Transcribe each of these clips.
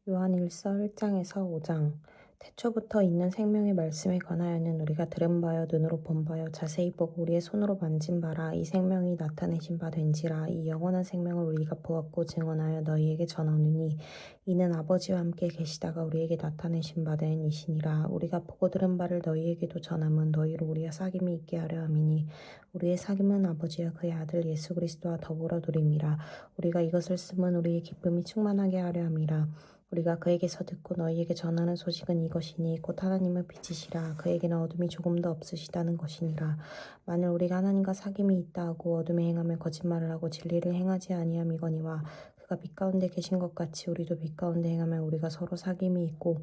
요한 1서 1장에서 5장. 태초부터 있는 생명의 말씀에 관하여는 우리가 들은 바요 눈으로 본 바요 자세히 보고 우리의 손으로 만진 바라. 이 생명이 나타내신 바 된지라. 이 영원한 생명을 우리가 보았고 증언하여 너희에게 전하노니 이는 아버지와 함께 계시다가 우리에게 나타내신 바 된 이시니라. 우리가 보고 들은 바를 너희에게도 전함은 너희로 우리와 사귐이 있게 하려 함이니 우리의 사귐은 아버지와 그의 아들 예수 그리스도와 더불어 누림이라. 우리가 이것을 쓰면 우리의 기쁨이 충만하게 하려 함이라. 우리가 그에게서 듣고 너희에게 전하는 소식은 이것이니 곧 하나님을 빛이시라. 그에게는 어둠이 조금도 없으시다는 것이니라. 만일 우리가 하나님과 사귐이 있다 하고 어둠에 행하며 거짓말을 하고 진리를 행하지 아니함이거니와 그가 빛 가운데 계신 것 같이 우리도 빛 가운데 행하며 우리가 서로 사귐이 있고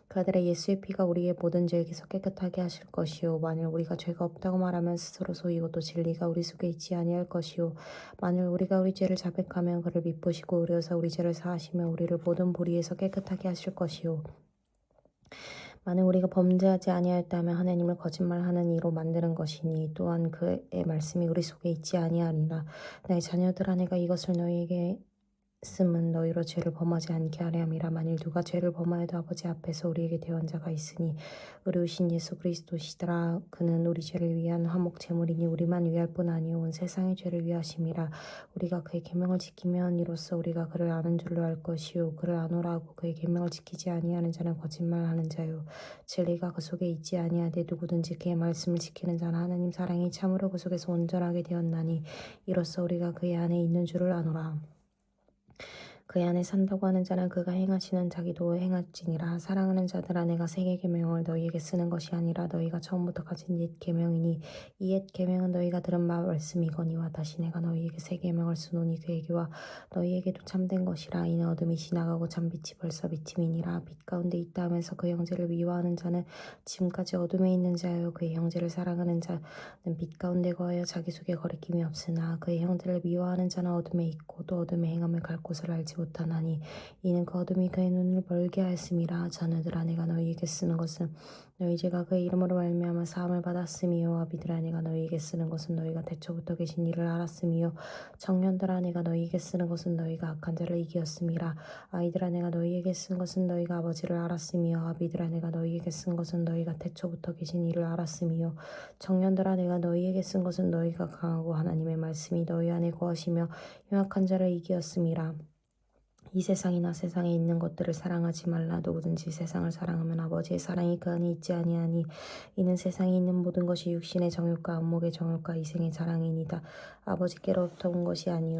그 아들의 예수의 피가 우리의 모든 죄에게서 깨끗하게 하실 것이요 만일 우리가 죄가 없다고 말하면 스스로 속이고 또 진리가 우리 속에 있지 아니할 것이요 만일 우리가 우리 죄를 자백하면 그를 미쁘시고 의로서 우리 죄를 사하시며 우리를 모든 불의에서 깨끗하게 하실 것이요 만일 우리가 범죄하지 아니하였다 하면 하나님을 거짓말하는 이로 만드는 것이니 또한 그의 말씀이 우리 속에 있지 아니하리라. 나의 자녀들아 내가 이것을 너희에게 쓰면 너희로 죄를 범하지 않게 하려 함이라. 만일 누가 죄를 범하여도 아버지 앞에서 우리에게 대언자가 있으니 의로우신 예수 그리스도시더라. 그는 우리 죄를 위한 화목 제물이니 우리만 위할 뿐 아니요 온 세상의 죄를 위하심이라. 우리가 그의 계명을 지키면 이로써 우리가 그를 아는 줄로 알 것이요 그를 아노라 하고 그의 계명을 지키지 아니하는 자는 거짓말하는 자요 진리가 그 속에 있지 아니하되 누구든지 그의 말씀을 지키는 자는 하나님 사랑이 참으로 그 속에서 온전하게 되었나니 이로써 우리가 그의 안에 있는 줄을 아노라. 그의 안에 산다고 하는 자는 그가 행하시는 자기도 행할지니라. 사랑하는 자들아 내가 새 계명을 너희에게 쓰는 것이 아니라 너희가 처음부터 가진 옛 계명이니 이 옛 계명은 너희가 들은 바 말씀이거니와 다시 내가 너희에게 새 계명을 쓰노니 그에게와 너희에게도 참된 것이라. 이는 어둠이 지나가고 참빛이 벌써 비침이니라. 빛 가운데 있다 하면서 그 형제를 미워하는 자는 지금까지 어둠에 있는 자요 그의 형제를 사랑하는 자는 빛 가운데 거하여 자기 속에 거리낌이 없으나 그의 형제를 미워하는 자는 어둠에 있고 또 어둠에 행함을 갈 곳을 알지 못하나니 이는 그 어둠이 그의 눈을 멀게 하였음이라. 자녀들아 내가 너희에게 쓰는 것은 너희 죄가 그의 이름으로 말미암아 사함을 받았음이요 아비들아 내가 너희에게 쓰는 것은 너희가 태초부터 계신 이를 알았음이요 청년들아 내가 너희에게 쓰는 것은 너희가 악한 자를 이기었음이라. 아이들아 내가 너희에게 쓴 것은 너희가 아버지를 알았음이요 아비들아 내가 너희에게 쓴 것은 너희가 태초부터 계신 이를 알았음이요 청년들아 내가 너희에게 쓴 것은 너희가 강하고 하나님의 말씀이 너희 안에 거하시며 흉악한 자를 이기었음이라. 이 세상이나 세상에 있는 것들을 사랑하지 말라. 누구든지 세상을 사랑하면 아버지의 사랑이 그 안에 있지 아니하니 이는 세상에 있는 모든 것이 육신의 정욕과 안목의 정욕과 이생의 자랑이니이다. 아버지께로부터 온 것이 아니요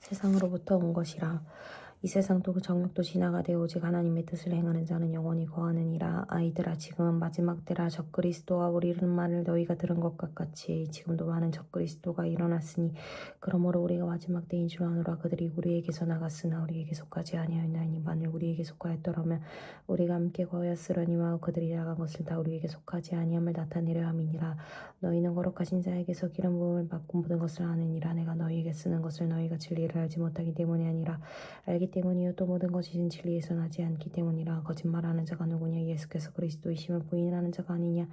세상으로부터 온 것이라. 이 세상도 그 정욕도 지나가되 오직 하나님의 뜻을 행하는 자는 영원히 거하느니라. 아이들아 지금은 마지막 때라. 적그리스도가 오리는 말을 너희가 들은 것과 같이 지금도 많은 적그리스도가 일어났으니 그러므로 우리가 마지막 때인 줄 아노라. 그들이 우리에게서 나갔으나 우리에게 속하지 아니하였나니 만일 우리에게 속하였더라면 우리가 함께 거하였으려니와 그들이 나간 것을 다 우리에게 속하지 아니함을 나타내려 함이니라. 너희는 거룩하신 자에게서 기름 부음을 받고 모든 것을 아느니라. 내가 너희에게 쓰는 것을 너희가 진리를 알지 못하기 때문이 아니라 알기 때문이요 또 모든 것이 진리에서 나지 않기 때문이라. 거짓말하는 자가 누구냐? 예수께서 그리스도이심을 부인하는 자가 아니냐?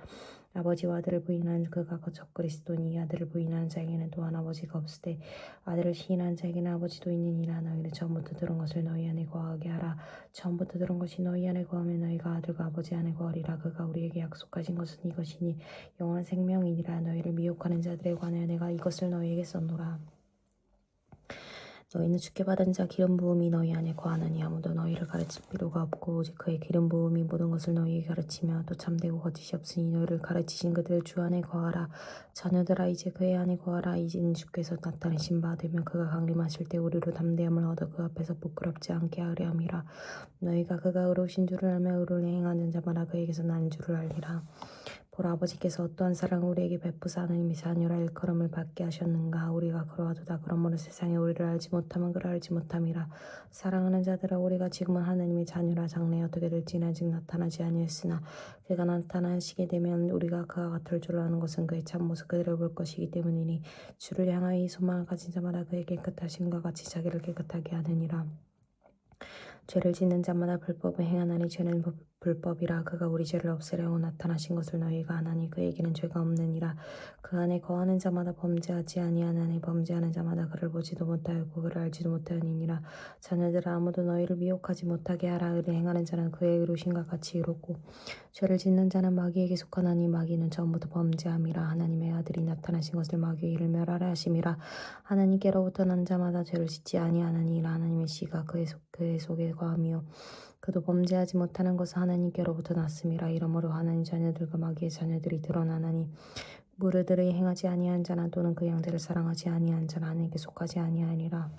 아버지와 아들을 부인하는 그가 적그리스도니 아들을 부인하는 자에게는 또한 아버지가 없으되 아들을 시인하는 자에게는 아버지도 있느니라. 너희는 처음부터 들은 것을 너희 안에 거하게 하라. 처음부터 들은 것이 너희 안에 거하면 너희가 아들과 아버지 안에 거하리라. 그가 우리에게 약속하신 것은 이것이니 영원한 생명이니라. 너희를 미혹하는 자들에 관하여 내가 이것을 너희에게 썼노라. 너희는 주께 받은 자 기름 부음이 너희 안에 거하느니 아무도 너희를 가르칠 필요가 없고 오직 그의 기름 부음이 모든 것을 너희에게 가르치며 또 참되고 거짓이 없으니 너희를 가르치신 그들 주 안에 거하라. 자녀들아 이제 그의 안에 거하라. 이제는 주께서 나타내신 바 되면 그가 강림하실 때 우리로 담대함을 얻어 그 앞에서 부끄럽지 않게 하려 함이라. 너희가 그가 의로우신 줄을 알며 의를 행하는 자마다 그에게서 난 줄을 알리라. 보라 아버지께서 어떠한 사랑을 우리에게 베푸사 하나님의 자녀라 일컬음을 받게 하셨는가. 우리가 그러하도다. 그러므로 세상에 우리를 알지 못하면 그를 알지 못함이라. 사랑하는 자들아 우리가 지금은 하나님의 자녀라. 장래에 어떻게 될지는 아직 나타나지 아니했으나 그가 나타나시게 되면 우리가 그와 같을 줄 아는 것은 그의 참모습 그대로 볼 것이기 때문이니 주를 향하여 이 소망을 가진 자마다 그의 깨끗하심과 같이 자기를 깨끗하게 하느니라. 죄를 짓는 자마다 불법을 행하나니 죄는 불법이라 그가 우리 죄를 없애려고 나타나신 것을 너희가 아나니 그에게는 죄가 없느니라. 그 안에 거하는 자마다 범죄하지 아니하나니 범죄하는 자마다 그를 보지도 못하였고 그를 알지도 못하였느니라. 자녀들아 아무도 너희를 미혹하지 못하게 하라. 의를 행하는 자는 그의 의로심과 같이 이롭고 죄를 짓는 자는 마귀에게 속하나니 마귀는 처음부터 범죄함이라. 하나님의 아들이 나타나신 것을 마귀의 일을 멸하라 하심이라. 하나님께로부터 난 자마다 죄를 짓지 아니하나니라. 하나님의 씨가 그의 속에 거하며 그도 범죄하지 못하는 것은 하나님께로부터 났음이라. 이러므로 하나님 자녀들과 마귀의 자녀들이 드러나나니 무릇들의 행하지 아니한 자나 또는 그 형제를 사랑하지 아니한 자는 하나님께 속하지 아니하니라.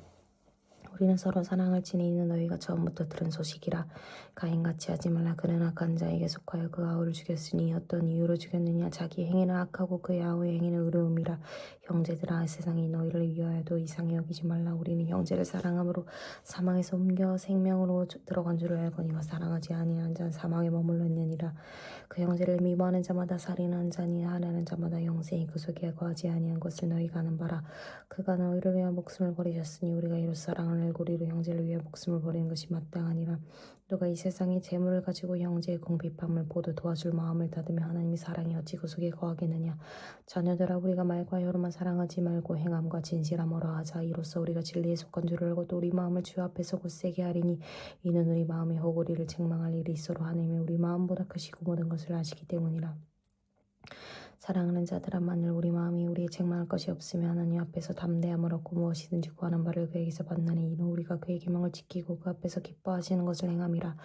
우리는 서로 사랑할지니 이는 너희가 처음부터 들은 소식이라. 가인같이 하지 말라. 그는 악한 자에게 속하여 그 아우를 죽였으니 어떤 이유로 죽였느냐. 자기 행위는 악하고 그의 아우의 행위는 의로움이라. 형제들아 세상이 너희를 위하여도 이상히 여기지 말라. 우리는 형제를 사랑함으로 사망에서 옮겨 생명으로 들어간 줄을 알거니와 사랑하지 아니한 자는 사망에 머물렀느니라. 그 형제를 미워하는 자마다 살인하는 자니 하나는 자마다 영생이 그 속에 거하지 아니한 것을 너희가 아는 바라. 그가 너희를 위하여 목숨을 버리셨으니 우리가 이로 사랑을 알고 우리로 형제를 위하여 목숨을 버리는 것이 마땅하니라. 누가 이 세상의 재물을 가지고 형제의 궁핍함을 보도 도와줄 마음을 닫으며 하나님이 사랑이 어찌 그 속에 거하겠느냐. 자녀들아 우리가 말과 혀로만 사랑하지 말고 행함과 진실함으로 하자. 이로써 우리가 진리에 속한 줄을 알고 또 우리 마음을 주 앞에서 굳세게 하리니 이는 우리 마음이 혹 우리를 책망할 일이 있어로 하나님이 우리 마음보다 크시고 모든 것을 아시기 때문이라. 사랑하는 자들아 만일 우리 마음이 우리의 책망할 것이 없으며 하나님 앞에서 담대함을 얻고 무엇이든지 구하는 바를 그에게서 받나니 이는 우리가 그의 계명을 지키고 그 앞에서 기뻐하시는 것을 행함이라.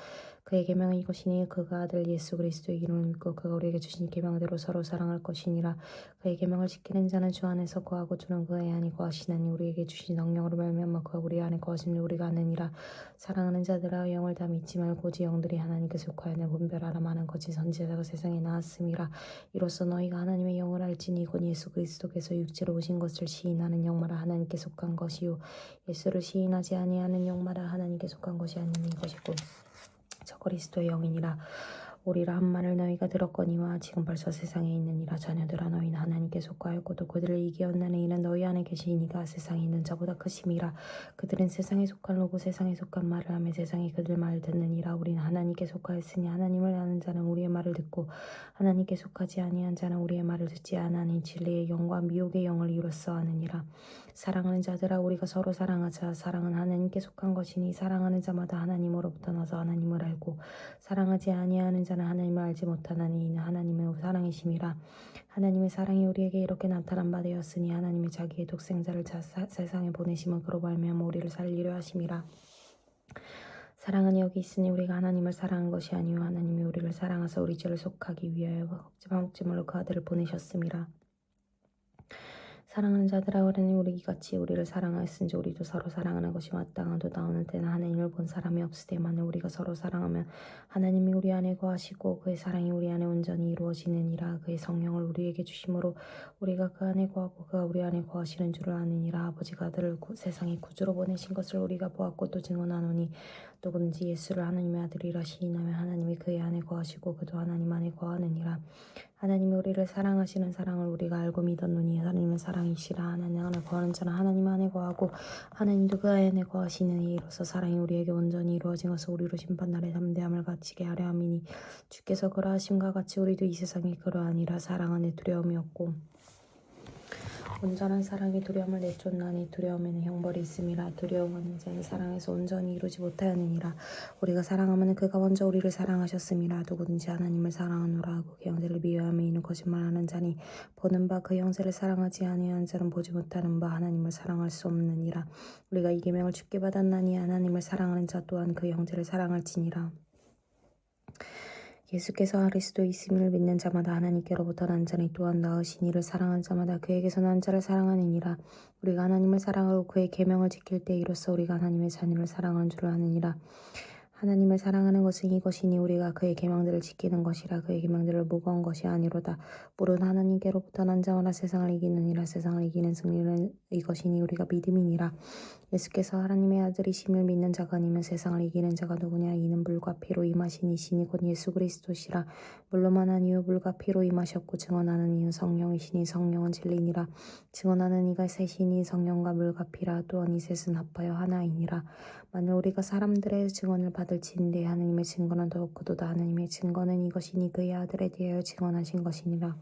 그의 계명은 이것이니 그가 아들 예수 그리스도의 이름을 믿고 그가 우리에게 주신 계명대로 서로 사랑할 것이니라. 그의 계명을 지키는 자는 주 안에서 거하고 주는 그의 안에 거하시나니 우리에게 주신 성령으로 말미암아 그가 우리 안에 거하심을 우리가 아느니라. 사랑하는 자들아 영을 다 믿지 말고 오직 영들이 하나님께 속하여 분별하라. 많은 거짓 선지자가 세상에 나왔음이라. 이로써 너희가 하나님의 영을 알지니 곧 예수 그리스도께서 육체로 오신 것을 시인하는 영마다 하나님께 속한 것이요 예수를 시인하지 아니하는 영마다 하나님께 속한 것이 아닌 것이고 저 그리스도의 영이니라. 오리라 한 말을 너희가 들었거니와 지금 벌써 세상에 있느니라. 자녀들아 너희는 하나님께 속하였고 또 그들을 이기었나니 이는 너희 안에 계시니가 세상에 있는 자보다 크심이라. 그들은 세상에 속한 로고 세상에 속한 말을 하며 세상이 그들 말을 듣느니라. 우리는 하나님께 속하였으니 하나님을 아는 자는 우리의 말을 듣고 하나님께 속하지 아니한 자는 우리의 말을 듣지 아나니 진리의 영과 미혹의 영을 이로써 아느니라. 사랑하는 자들아 우리가 서로 사랑하자. 사랑은 하나님께 속한 것이니 사랑하는 자마다 하나님으로부터 나서 하나님을 알고 사랑하지 아니하는 자는 하나님을 알지 못하나니 이는 하나님의 사랑이심이라. 하나님의 사랑이 우리에게 이렇게 나타난 바 되었으니 하나님이 자기의 독생자를 세상에 보내심은 그로 말미암아 우리를 살리려 하심이라. 사랑은 여기 있으니 우리가 하나님을 사랑한 것이 아니요 하나님이 우리를 사랑하사 우리 죄를 속하기 위하여 흑제물로 그 아들을 보내셨음이라. 사랑하는 자들아 우리는 우리같이 우리를 사랑하였은지 우리도 서로 사랑하는 것이 마땅하도다. 어느 때는 하나님을 본 사람이 없으되만은 우리가 서로 사랑하면 하나님이 우리 안에 거하시고 그의 사랑이 우리 안에 온전히 이루어지느니라. 그의 성령을 우리에게 주심으로 우리가 그 안에 거하고 그가 우리 안에 거하시는 줄을 아느니라. 아버지가 아들을 세상에 구주로 보내신 것을 우리가 보았고 또 증언하노니 누구든지 예수를 하나님의 아들이라 시인하면 하나님이 그의 안에 거하시고 그도 하나님 안에 거하느니라. 하나님이 우리를 사랑하시는 사랑을 우리가 알고 믿었노니 하나님은 사랑이시라. 하나님 안에 거하는 자는 하나님 안에 거하고 하나님도 그 안에 거하시느니 이로써 사랑이 우리에게 온전히 이루어진 것을 우리로 심판날에 담대함을 갖추게 하려 함이니 주께서 그러하심과 같이 우리도 이 세상에 그러하니라. 사랑 안에 두려움이 없고 온전한 사랑이 두려움을 내쫓나니 두려움에는 형벌이 있음이라. 두려워하는 자는 사랑에서 온전히 이루지 못하였느니라. 우리가 사랑하면 그가 먼저 우리를 사랑하셨음이라. 누구든지 하나님을 사랑하노라 하고 그 형제를 미워하며 이는 거짓말하는 자니 보는 바 그 형제를 사랑하지 아니하는 자는 보지 못하는 바 하나님을 사랑할 수 없느니라. 우리가 이 계명을 주께 받았나니 하나님을 사랑하는 자 또한 그 형제를 사랑할지니라. 예수께서 그리스도이심을 믿는 자마다 하나님께로부터 난 자니 또한 낳으신 이를 사랑하는 자마다 그에게서 난 자를 사랑하느니라. 우리가 하나님을 사랑하고 그의 계명을 지킬 때 이로써 우리가 하나님의 자녀를 사랑하는 줄 아느니라. 하나님을 사랑하는 것은 이것이니 우리가 그의 계명들을 지키는 것이라. 그의 계명들을 무거운 것이 아니로다. 물은 하나님께로부터 난 자마다 세상을 이기느니라. 세상을 이기는 승리는 이것이니 우리가 믿음이니라. 예수께서 하나님의 아들이심을 믿는 자가 아니면 세상을 이기는 자가 누구냐. 이는 물과 피로 임하신 이시니 곧 예수 그리스도시라. 물로만 한 이유 물과 피로 임하셨고 증언하는 이는 성령이시니 성령은 진리니라. 증언하는 이가 셋이니 성령과 물과 피라. 또한 이 셋은 합하여 하나이니라. 만일 우리가 사람들의 증언을 받으면 아들친데 하나님의 증거는 더욱 크도다. 하나님의 증거는 이것이니 그의 아들에 대하여 증언하신 것이니라.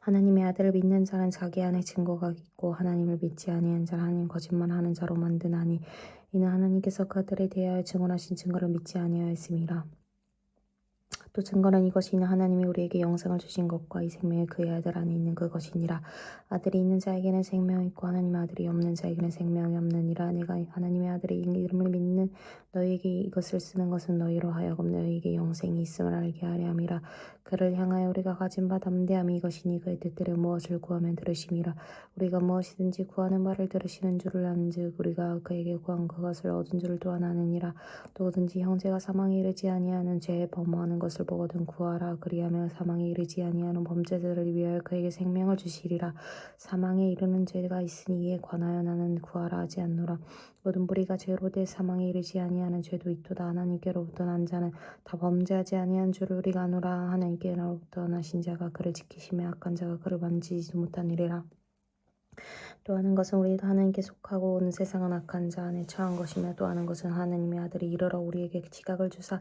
하나님의 아들을 믿는 자는 자기 안에 증거가 있고 하나님을 믿지 아니한 자는 하나님 거짓말하는 자로 만드나니 이는 하나님께서 그 아들에 대하여 증언하신 증거를 믿지 아니하였음이라. 또 증거는 이것이니 하나님이 우리에게 영생을 주신 것과 이 생명이 그의 아들 안에 있는 그것이니라. 아들이 있는 자에게는 생명이 있고 하나님의 아들이 없는 자에게는 생명이 없느니라. 내가 하나님의 아들의 이름을 믿는 너희에게 이것을 쓰는 것은 너희로 하여금 너희에게 영생이 있음을 알게 하려 함이라. 그를 향하여 우리가 가진 바 담대함이 이것이니 그의 뜻대로 무엇을 구하면 들으심이라. 우리가 무엇이든지 구하는 바를 들으시는 줄을 안즉 우리가 그에게 구한 그것을 얻은 줄을 또한 아느니라. 누구든지 형제가 사망에 이르지 아니하는 죄에 범하는 것을 보거든 구하라. 그리하면 사망에 이르지 아니하는 범죄자들을 위하여 그에게 생명을 주시리라. 사망에 이르는 죄가 있으니 이에 관하여 나는 구하라 하지 않노라. 모든 무리가 죄로 돼 사망에 이르지 아니하는 죄도 있도다. 하나님께로부터 난 자는 다 범죄하지 아니한 줄을 우리가 아노라. 하나님께로부터 나신 자가 그를 지키시며 악한 자가 그를 만지지도 못하니라. 또 하는 것은 우리도 하나님께 속하고 온 세상은 악한 자 안에 처한 것이며 또 하는 것은 하나님의 아들이 이르러 우리에게 지각을 주사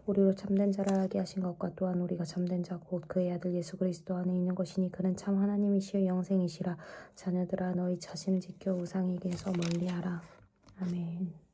우리로 참된 자를 알게 하신 것과 또한 우리가 참된 자 곧 그의 아들 예수 그리스도 안에 있는 것이니 그는 참 하나님이시여 영생이시라. 자녀들아 너희 자신을 지켜 우상에게서 멀리하라. 아멘.